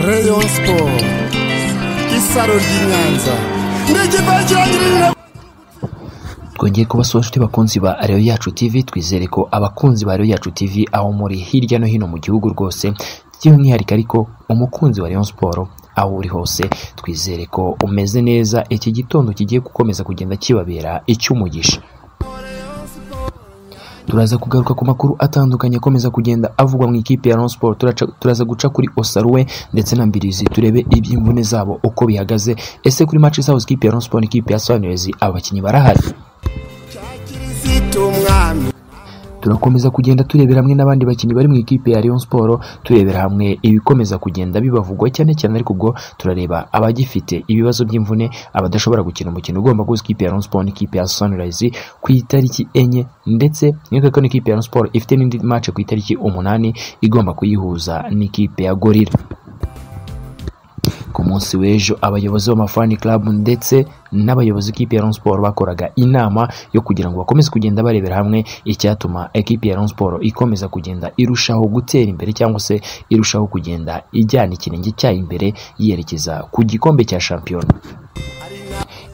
Rayon Sport isaro ry'Inyanza ndikivakirangirira. Twongeye kubasura bakunzi ba Rayon Yacu TV. Twizere ko abakunzi ba Rayon Yacu TV aho muri hirya no hino mu gihugu rwose, by'umwihariko ariko umukunzi wa Rayon Sport aho uri hose, twizere ko umeze neza. Iki gitondo kigiye gukomeza kugenda kibabera icy'umugisha. Turaza kugaruka ku makuru atandukanye akomeza kugenda avugwa mu ikipe ya Rayon Sport. Turaza guca kuri Osaruwe ndetse na Mbirizi, turebe iby'imvune zabo uko bihagaze. Ese kuri match zabo ikipe ya Rayon Sport n'ikipe ya Sunrise abakinnyi barahari? Turakomeza kugenda turebera hamwe n'abandi bakinnyi bari mu ikipe ya Rayon Sport, turebera hamwe ibikomeza kugenda bibavugwa cyane cyane, ariko ubwo turareba abagifite ibibazo by'imvune, abadashobora gukina umukino ugomba guza ikipe ya Rayon Sport n'ikipe ya Sunrise ku itariki 4, ndetse n'uko n'ikipe ya Rayon Sport ifite n'indi match ku itariki 8 igomba kuyihuza n'ikipe ya Gorilla. Ku munsi w'ejo abayobozi b'amafani club ndetse n'abayobozi b'ikipe ya Rayon Sport bakoraga inama yo kugira ngo bakomeze kugenda barebera hamwe icyatuma ekipe ya Rayon Sport ikomeza kugenda irushaho gutera imbere, cyangwa se irushaho kugenda ijyana ikirenge cyayo imbere yerekeza ku gikombe cya shampiyona.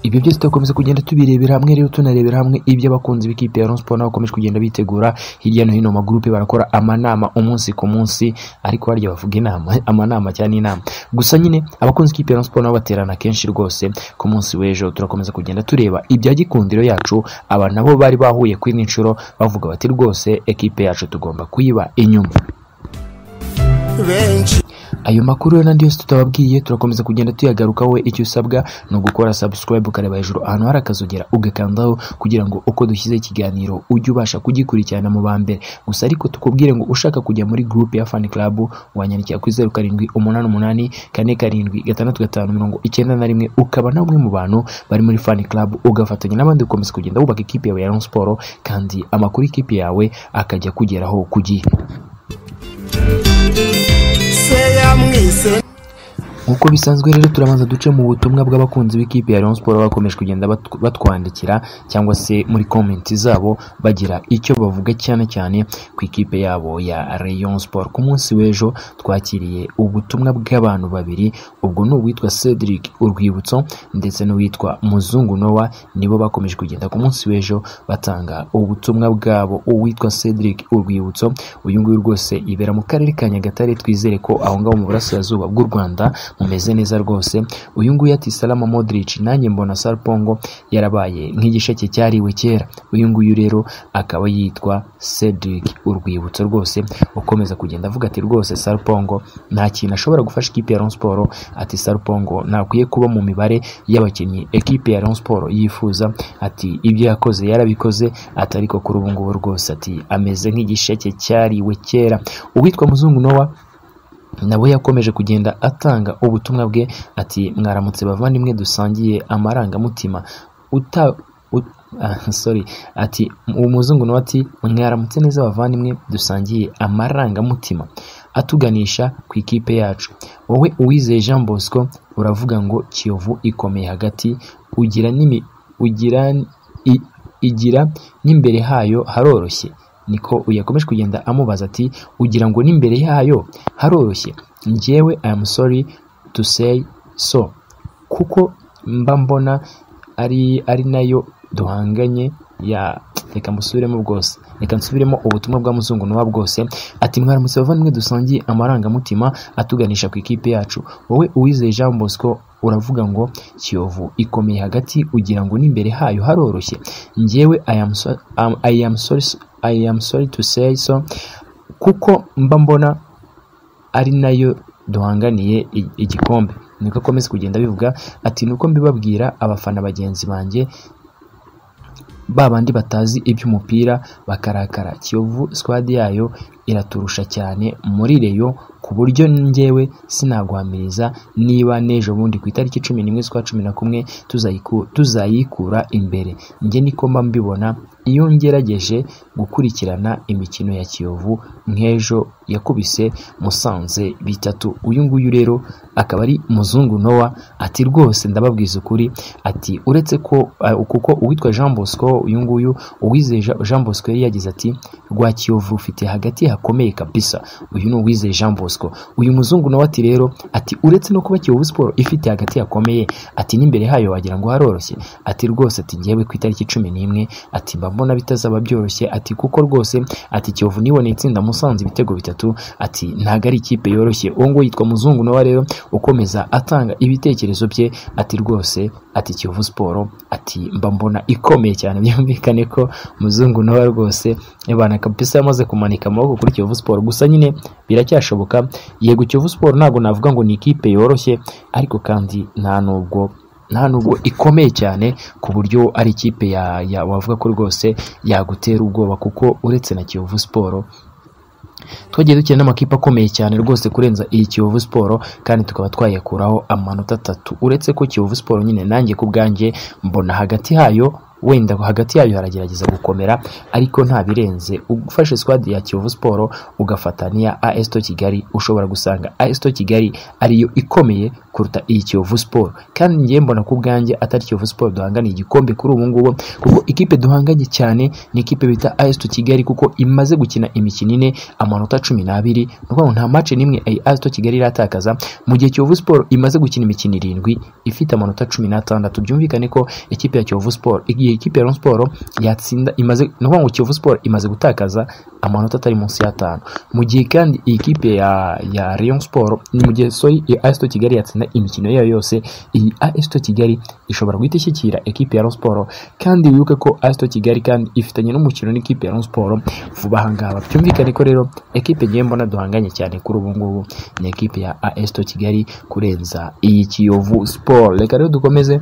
Ibyo byose tukomeza kugenda tubirebera hamwe. Rero tunarebera hamwe ibyo abakunzi b'ikipe ya Rayon Sport bakomeje kugenda bitegura hirya no hino mu magroupe, barakora amanama umunsi ku munsi, ariko harya bavuga amanama cyane inama gusa. Nyine abakunzi b'ikipe ya Rayon Sport baterana kenshi rwose. Ku munsi w'ejo turakomeza kugenda tureba ibya gikundiro yacu, aba nabo bari bahuye kuri n'inshuro bavuga bati rwose ekipe yacu tugomba kuyiba inyuma. Ayo makuru n'andi yose tutababwiye turakomeza kugenda tuyagarukaho. Icyo usabwa no gukora subscribe, ukareba hejuru ahantu hari akazogera ugakandaho, kugira ngo uko dushyize ikiganiro ujye ubasha kugikurikirana mu bambere. Gusa ariko tukubwire ngo ushaka kujya muri groupe ya fan club wanyandikira kuri 0788 ukaba na umwe mu bantu bari muri fan club, ugafatanya n'abandi gukomeza kugenda wubaka ikipe yawe ya Rayon Sport, kandi amakuru ikipe yawe akajya kugeraho ku gihe. Uko bisanzwe rero turabanza duce mu butumwa bw'abakunzi b'ikipe ya Rayon Sport bakomeje kugenda batwandikira, cyangwa se muri comment zabo bagira icyo bavuga cyane cyane ku ikipe yabo ya Rayon Sport. Ku munsi w'ejo twakiriye ubutumwa bw'abantu babiri, ubwo ni uwitwa Cedric Urwibutso ndetse n'uwitwa Muzungu Noah, nibo bakomeje kugenda ku munsi w'ejo batanga ubutumwa bwabo. Uwitwa Cedric Urwibutso, uyu nguyu rwose ibera mu karere ka Nyagatare, twizere ko aho ngaho mu burasirazuba bw'u Rwanda mumeze neza rwose. Uyu nguyu ati Salama Modric, nanjye mbona Sarpongo yarabaye nk'igisheke cyariwe kera. Uyu nguyu rero akaba yitwa Cedric Urwibutso, rwose ukomeza kugenda avuga ati rwose Sarpongo nta kintu ashobora gufasha ikipe ya Rayon Sport. Ati Sarpongo ntakwiye kuba mu mibare y'abakinnyi ekipe ya Rayon Sport yifuza. Ati ibyo yakoze yarabikoze, ati ariko kuri ubu ngubu rwose ati ameze nk'igisheke cyariwe kera. Uwitwa Muzungu Noah nabo yakomeje kugenda atanga ubutumwa bwe, ati mwaramutse bavandimwe dusangiye amarangamutima ati Umuzungu Noah ati mwaramutse neza bavandimwe dusangiye amarangamutima atuganisha ku ikipe yacu. Wowe Uwizeye Jean Bosco uravuga ngo Kiyovu ikomeye hagati, igira n'imbere hayo haroroshye. Niko uyakomeje kugenda amubaza ati ugira ngo n'imbere yayo haroroshye? Njyewe I am sorry to say so, kuko mba mbona ari nayo duhanganye ya. Reka nsubiremo ubutumwa bwa Muzungu Noah bwose. Ati mwaramutse bavandimwe dusangiye amarangamutima atuganisha ku ikipe yacu. Wowe Uwizeye Jean Bosco uravuga ngo Kiyovu ikomeye hagati, ugira ngo n'imbere hayo haroroshye. Njyewe I am sorry to say so, kuko mba mbona ari nayo duhanganiye igikombe. Niko akomeza kugenda bivuga. Ati nuko mbibabwira abafana bagenzi banjye babandi batazi iby'umupira bakarakara. Kiyovu squad yayo iraturusha cyane muri Rayon, ku buryo njyewe sinagwamiriza niba nejo bundi ku itariki 11 z'ukwa 11 tuzayikura imbere. Nge niko mba mbibona, iyo ngerageje gukurikirana imikino ya Kiyovu nk'ejo yakubise Musanze 3, uyu nguyu rero akaba ari Muzungu Noah ati rwose ndababwiza ukuri ati uretse ko kuko uwitwa Jean Bosco uyu nguyu Uwizeye Jean Bosco yari yagize ati rwa Kiyovu ufite hagati hakomeye kabisa, uyu ni Uwizeye Jean Bosco. Uyu Muzungu Noah ati rero ati uretse no kuba Kiyovu Sport ifite hagati hakomeye ati n'imbere hayo wagira ngo haroroshye, ati rwose ati ngewe ku itariki 11 ati mbona bitazaba byoroshye, ati kuko rwose ati Kiyovu nibone itsinda Musanze ibitego 3, ati ntago ari ikipe yoroshye. Uwo ngo yitwa Muzungu Noah rero ukomeza atanga ibitekerezo bye ati rwose ati Kiyovu Sport ati mbona ikomeye cyane. Byumvikane ko Muzungu Noah rwose ebana kabisa yamaze kumanika amaboko kuri Kiyovu Sport, gusa nyine biracyashoboka. Yego Kiyovu Sport ntago navuga ngo ni ikipe yoroshye, ariko kandi nta nubwo ikomeye cyane ku buryo ari ikipe ya wavuga ko rwose yagutera ubwoba, kuko uretse na Kiyovu Sport twagiye dukina n'amakipe akomeye cyane rwose kurenza iyi Kiyovu Sport, kandi tukaba twayakuraho amanota 3. Uretse ko Kiyovu Sport nyine nanjye ku bwanjye mbona hagati hayo wenda hagati yayo haragerageza gukomera, ariko nta birenze. Ufashe squad ya Kiyovu Sport ugafatania AS Kigali, ushobora gusanga AS Kigali ariyo ikomeye kuruta iyi Kiyovu Sport. Kandi ngiye mbona ku bwanjye atari Kiyovu Sport duhanganiye igikombe kuri ubu ngubu, kuko ikipe duhanganye cyane ni ikipe bita AS Kigali, kuko imaze gukina imikino 4 amanota 12, nuko nta match nimwe AS Kigali iratakaza, mu gihe Kiyovu Sport imaze gukina imikino 7 ifite amanota 16. Byumvikane ko ikipe ya Kiyovu Sport ikipe ya Rayon Sport yatsinda imaze no Kiyovu Sport imaze gutakaza amanota atari munsi ya 5, mu gihe kandi iyi kipe ya Rayon Sport ni mu gihe AS Kigali yatsinda imikino yayo yose, iyi AS Kigali ishobora guhita ishyikira ikipe ya Rayon Sport. Kandi wibuke ko AS Kigali kandi ifitanye n'umukino n'ikipe ya Rayon Sport vuba hangaba. Byumvikane ko rero ikipe ngiye mbona duhanganye cyane kuri ubu ngubu ni ikipe ya AS Kigali kurenza iyi Kiyovu Sport. Reka rero dukomeze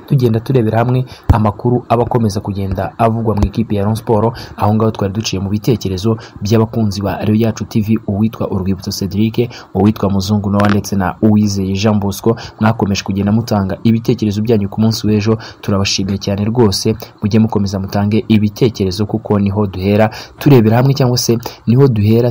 tugenda turebera hamwe amakuru abakomeza kugenda avugwa mu ikipe ya Rayon Sport. Aho ngaho twari duciye mu bitekerezo by'abakunzi ba Rayon Yacu TV, uwitwa Urwibutso Cedric, uwitwa Muzungu Noah ndetse na Uwizeye Jean Bosco. Mwakomeje kugenda mutanga ibitekerezo byanyu ku munsi w'ejo, turabashimiye cyane rwose. Mujye mukomeza mutange ibitekerezo, kuko niho duhera turebera hamwe, cyangwa se niho duhera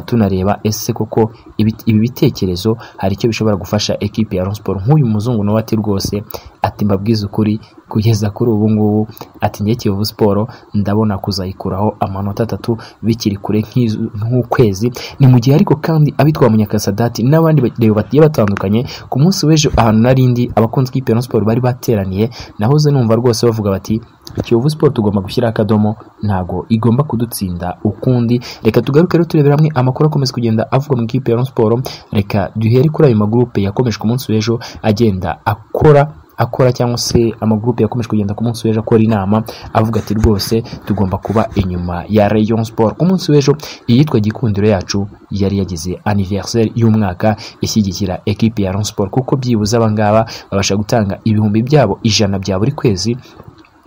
tunareba ese koko ibi bitekerezo hari icyo bishobora gufasha ekipe ya Rayon Sport. Nk'uyu Muzungu Noah ati rwose ati mbabwiza ukuri kugeza kuri ubu ngubu ati ngiye Kiyovu Sport ndabona kuzayikuraho amanota 3 bikiri kure nk'ukwezi. Ni mu gihe ariko kandi abitwa Munyakasadati n'abandi bagiye batandukanye ku munsi w'ejo ahantu narindi abakunzi k'ikipe ya Rayon Sport bari bateraniye, nahoze numva rwose bavuga bati Kiyovu Sport tugomba gushyira akadomo, ntago igomba kudutsinda ukundi. Reka tugaruke rero turebera hamwe amakuru akomeza kugenda avuga mu ikipe ya Rayon Sport. Reka duhere kuri ayo magroupe yakomeje ku munsi w'ejo agenda akora cyangwa se amagroupe yakomeje kugenda ku munsi w'ejo akora inama avuga ati rwose tugomba kuba inyuma ya Rayon Sport. Ku munsi w'ejo iyitwa Gikundiro Yacu yari yagize anniversaire y'umwaka ishyigikira ekipe ya Rayon Sport, kuko byibuze abangaba babasha gutanga ibihumbi byabo 100 bya buri kwezi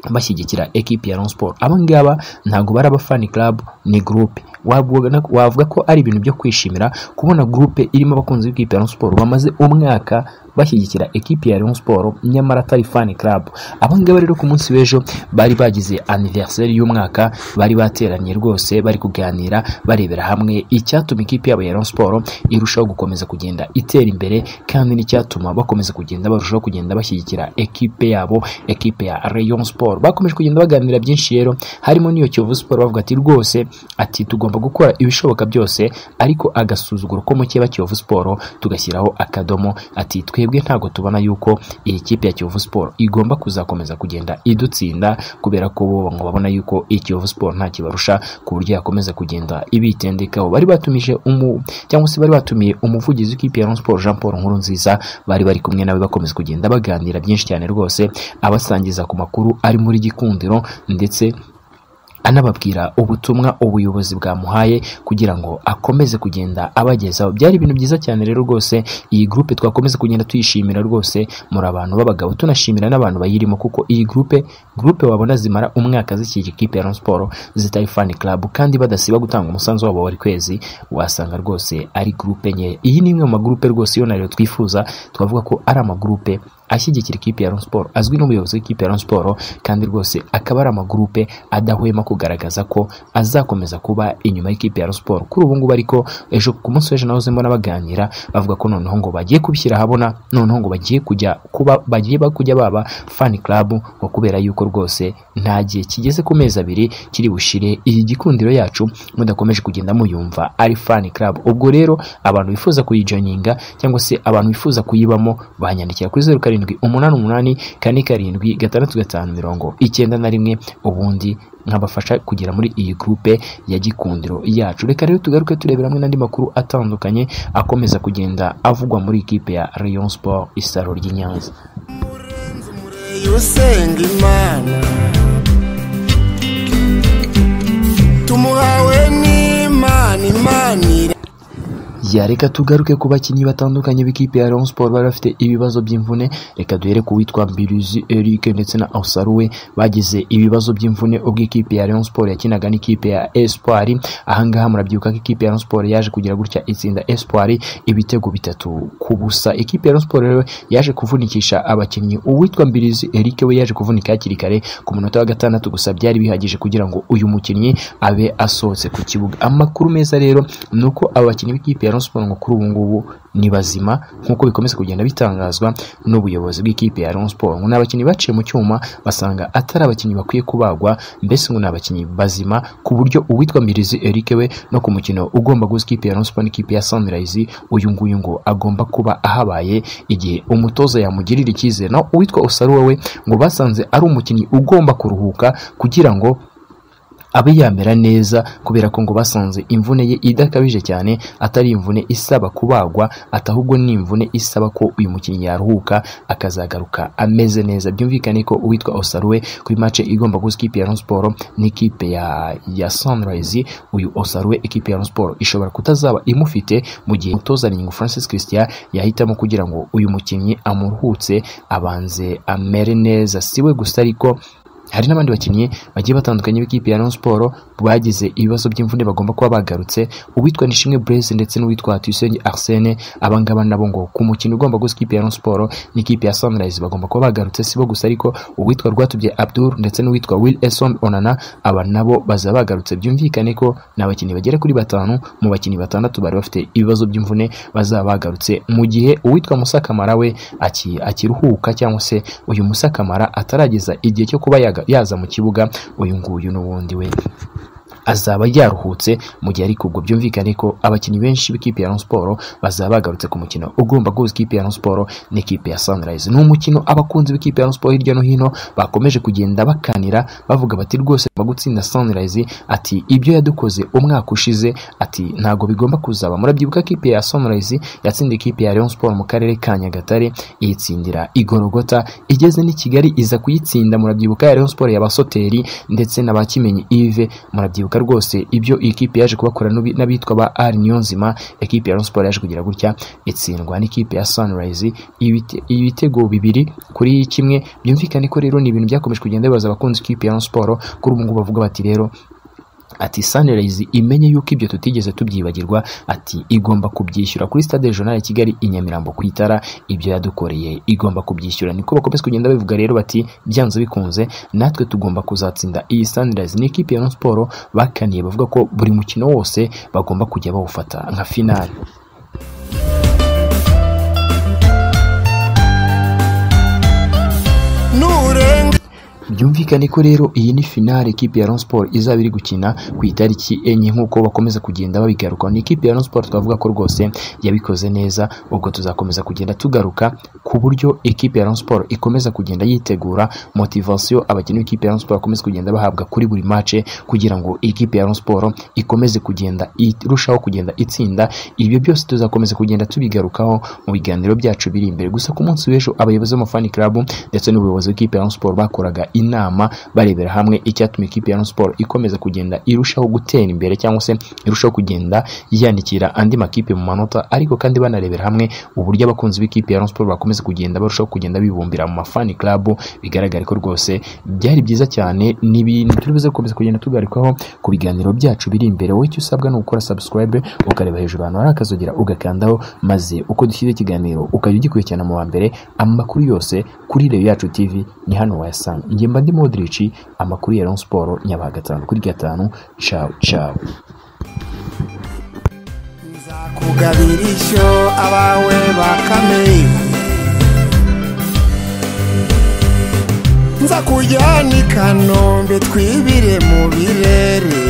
bashyigikira ekipe ya Rayon Sport. Abangaba ntago bari abafani club, ni groupe. Wavuga ko ari ibintu byo kwishimira kubona groupe irimo abakunzi b'ikipe ya Rayon Sport bamaze umwaka bashyigikira ekipe ya Rayon Sport nyamara atari fan club. Abangaba rero ku munsi w'ejo bari bagize anniversaire y'umwaka, bari bateranye rwose bari kuganira barebera hamwe icyatuma ikipe yabo ya Rayon Sport irushaho gukomeza kugenda itera imbere, kandi n'icyatuma bakomeza kugenda barushaho kugenda bashyigikira ekipe yabo, ekipe ya Rayon Sport. Bakomeje kugenda baganira byinshi rero, harimo niyo Kiyovu Sport bavuga ati rwose ati tugomba gukora ibishoboka byose, ariko agasuzuguro ko muke ba Kiyovu Sport tugashyiraho akadomo. Ati twebwe ntago tubona yuko iyi kipe ya Kiyovu Sport igomba kuzakomeza kugenda idutsinda, kubera ko bo babona yuko iyi Kiyovu Sport nta kibarusha ku buryo yakomeza kugenda ibitendekaho. Bari batumije cyangwa se bari batumiye umuvugizi w'ikipe ya Rayon Sport Jean Paul Nkurunziza, bari kumwe nawe bakomeza kugenda baganira byinshi cyane rwose, abasangiza ku makuru ari muri Gikundiro ndetse anababwira ubutumwa ubuyobozi bwamuhaye kugira ngo akomeze kugenda abagezaho. Byari ibintu byiza cyane rero rwose. Iyi groupe twakomeza kugenda tuyishimira rwose, muri abantu b'abagabo tunashimira n'abantu bayirimo, kuko iyi groupe wabona zimara umwaka zikije ikipe ya Rayon Sport zitari fan club, kandi badasiba gutanga umusanzu wabo buri kwezi, wasanga rwose ari groupe nye. Iyi ni imwe mu magroupe rwose yo naryo twifuza, twavuga ko ari amagroupe ashyigikira ikipe ya Rayon Sport, azwi n'umuyobozi w'ikipe ya Rayon Sport, kandi rwose akaba ari amagroupe adahwema kugaragaza ko azakomeza kuba inyuma y'ikipe ya Rayon Sport. Kuri ubu ngubu ariko ejo ku munsi w'ejo nahoze mbona baganira bavuga ko noneho ngo bagiye kubishyira habona, noneho ngo bagiye kujya baba fan club, ngo kubera yuko rwose nta gihe kigeze ku mezi abiri kiri bushire iyi gikundiro yacu mudakomeje kugenda muyumva ari fan club. Ubwo rero abantu bifuza kuyijoininga cyangwa se abantu bifuza kuyibamo banyandikira kuri 0788466591 ubundi nkabafasha kugera muri iyi groupe ya gikundiro yacu. Reka rero tugaruke turebera hamwe n'andi makuru atandukanye akomeza kugenda avugwa muri ikipe ya Rayon Sport Isaro ry'Inyanza. Usenga Imana tumuhawe n'Imana, Imana reka tugaruke ku bakinnyi batandukanye b'ikipe ya Rayon Sport bari bafite ibibazo by'imvune. Reka duhere ku witwa Mbiruzi Eric ndetse na Ausaruwe bagize ibibazo by'imvune ubwo ikipe ya Rayon Sport yakinaga n'ikipe ya Espoir. Ahangaha murabyibuka ko ikipe ya Rayon Sport yaje kugira gutya itsinda Espoir ibitego 3-0. Ikipe ya Rayon Sport rero yaje kuvunikisha abakinnyi. Uwitwa Mbiruzi Eric we yaje kuvunika hakiri kare ku munota wa 6 gusa, byari bihagije kugira ngo uyu mukinnyi abe asohotse ku kibuga. Amakuru meza rero nuko abakinnyi b'ikipe ya Rayon Sport ngo kuri ubu ngubu ni bazima nkuko bikomeza kugenda bitangazwa n'ubuyobozi bw'ikipe ya Rayon Sport. Ngo n'abakinnyi baciye mu cyuma basanga atari abakinnyi bakwiye kubagwa, mbese ngo n'abakinnyi bazima, ku buryo uwitwa Mbiruzi Eric we no ku mukino ugomba guza ikipe ya Rayon Sport n'ikipe ya Sunrise uyu nguyu ngo agomba kuba ahabaye igihe umutoza yamugirira icyizere. No uwitwa Usaruwe we ngo basanze ari umukinnyi ugomba kuruhuka kugira ngo abe yamera neza, kubera ko ngo basanze imvune ye idakabije cyane, atari imvune isaba kubagwa, atahubwo ni imvune isaba ko uyu mukinnyi yaruhuka akazagaruka ameze neza. Byumvikane ko uwitwa Osaruwe kuri match igomba guza ikipe ya Rayon Sport n'ikipe ya Sunrise, uyu Osaruwe ikipe ya Rayon Sport ishobora kutazaba imufite mu gihe umutoza Nyingu Francis Christian yahitamo kugira ngo uyu mukinnyi amuruhutse abanze amere neza. Siwe gusa ariko hari n'abandi bakinnyi bagiye batandukanye b'ikipe ya Rayon Sport bagize ibibazo by'imvune bagomba kuba bagarutse. Uwitwa Nishimwe Blaise ndetse n'uwitwa Tuyisenge Arsene, abangaba nabo ngo ku mukino ugomba gusa ikipe ya Rayon Sport n'ikipe ya Sunrise bagomba kuba bagarutse. Sibo gusa ariko uwitwa Rwatubye Abdul ndetse n'uwitwa Will Eson Onana, aba nabo baza bagarutse. Byumvikane ko n'abakinnyi bagera kuri 5 mu bakinnyi 6 bari bafite ibibazo by'imvune bazaba bagarutse, mu gihe uwitwa Musa Kamara we akiruhuka cyangwa se uyu Musa Kamara atarageza igihe cyo kuba yaza mu kibuga. Uyu nguyu n'ubundi we azaba yaruhutse mu gihe ariko ubwo byumvikane ko abakinnyi benshi b'ikipe ya Rayon Sport bazaba bagarutse ku mukino ugomba guhuza ikipe ya Rayon Sport n'ikipe ya Sunrise. Ni umukino abakunzi b'ikipe ya Rayon Sport hirya no hino bakomeje kugenda bakanira bavuga bati rwose bagutsinda Sunrise, ati ibyo yadukoze umwaka ushize ati ntago bigomba kuzaba. Murabyibuka ikipe ya Sunrise yatsinda ikipe ya Rayon Sport mu karere ka Nyagatare, iyitsindira Igorogota, igeze ni Kigali iza kuyitsinda. Murabyibuka ya Rayon Sport y'abasoteri ndetse n'abakimenyi Yves. Murabyibuka rwose ibyo ikipe yaje kubakora n'abitwa ba Ari Niyonzima. Ikipe ya Rayon Sport yaje kugira gutya itsindwa n'ikipe ya Sunrise ibitego 2-1. Byumvikane ko rero ni ibintu byakomeje kugenda bibaza abakunzi ikipe ya Rayon Sport. Kuri ubu ngubu bavuga bati rero ati Sunrise imenye yuko ibyo tutigeze tubyibagirwa, ati igomba kubyishyura kuri Stade Regional ya Kigali i Nyamirambo ku Itara. Ibyo yadukoreye igomba kubyishyura. Niko bakomeza kugenda bavuga rero bati byanze bikunze natwe tugomba kuzatsinda iyi Sunrise. N'ikipe ya Rayon Sport bakaniye bavuga ko buri mukino wose bagomba kujya bawufata nka finale. Byumvikane ko rero iyi ni finale ikipe ya Rayon Sport izaba iri gukina ku itariki 4 nkuko bakomeza kugenda babigaruka. Ni ikipe ya Rayon Sport twavuga ko rwose yabikoze neza. Ubwo tuzakomeza kugenda tugaruka ku buryo ikipe ya Rayon Sport ikomeza kugenda yitegura, motivation abakinnyi b'ikipe ya Rayon Sport bakomeza kugenda bahabwa kuri buri match kugira ngo ikipe ya Rayon Sport ikomeze kugenda irushaho kugenda itsinda. Ibyo byose tuzakomeza kugenda tubigarukaho mu biganiro byacu biri imbere. Gusa ku munsi w'ejo abayobozi b'amafani club ndetse n'ubuyobozi bw'ikipe ya Rayon Sport bakoraga inama barebera hamwe icyatuma ikipe ya Rayon Sport ikomeza kugenda irushaho gutera imbere cyangwa se irushaho kugenda yandikira andi makipe mu manota, ariko kandi banarebera hamwe uburyo abakunzi b'ikipe ya Rayon Sport bakomeza kugenda barushaho kugenda bibumbira mu mafani club. Bigaragara ko rwose byari byiza cyane, n'ibintu turi buze gukomeza kugenda tugarikaho ku biganiro byacu biri imbere. Wowe icyo usabwa ni gukora subscribe, ukareba hejuru ahantu hari akazogera ugakandaho, maze uko dushyize ikiganiro ukajya ugikurikirana mu wa mbere. Amakuru yose kuri Reyo Yacu TV ni hano wayasanga. Njye mba ndi Modric, amakuru ya Rayon Sport nyabaha 5/5. Ciao ciao. Nzakugabirisho abawe bakame, nzakujyana i Kanombe twibire mu birere.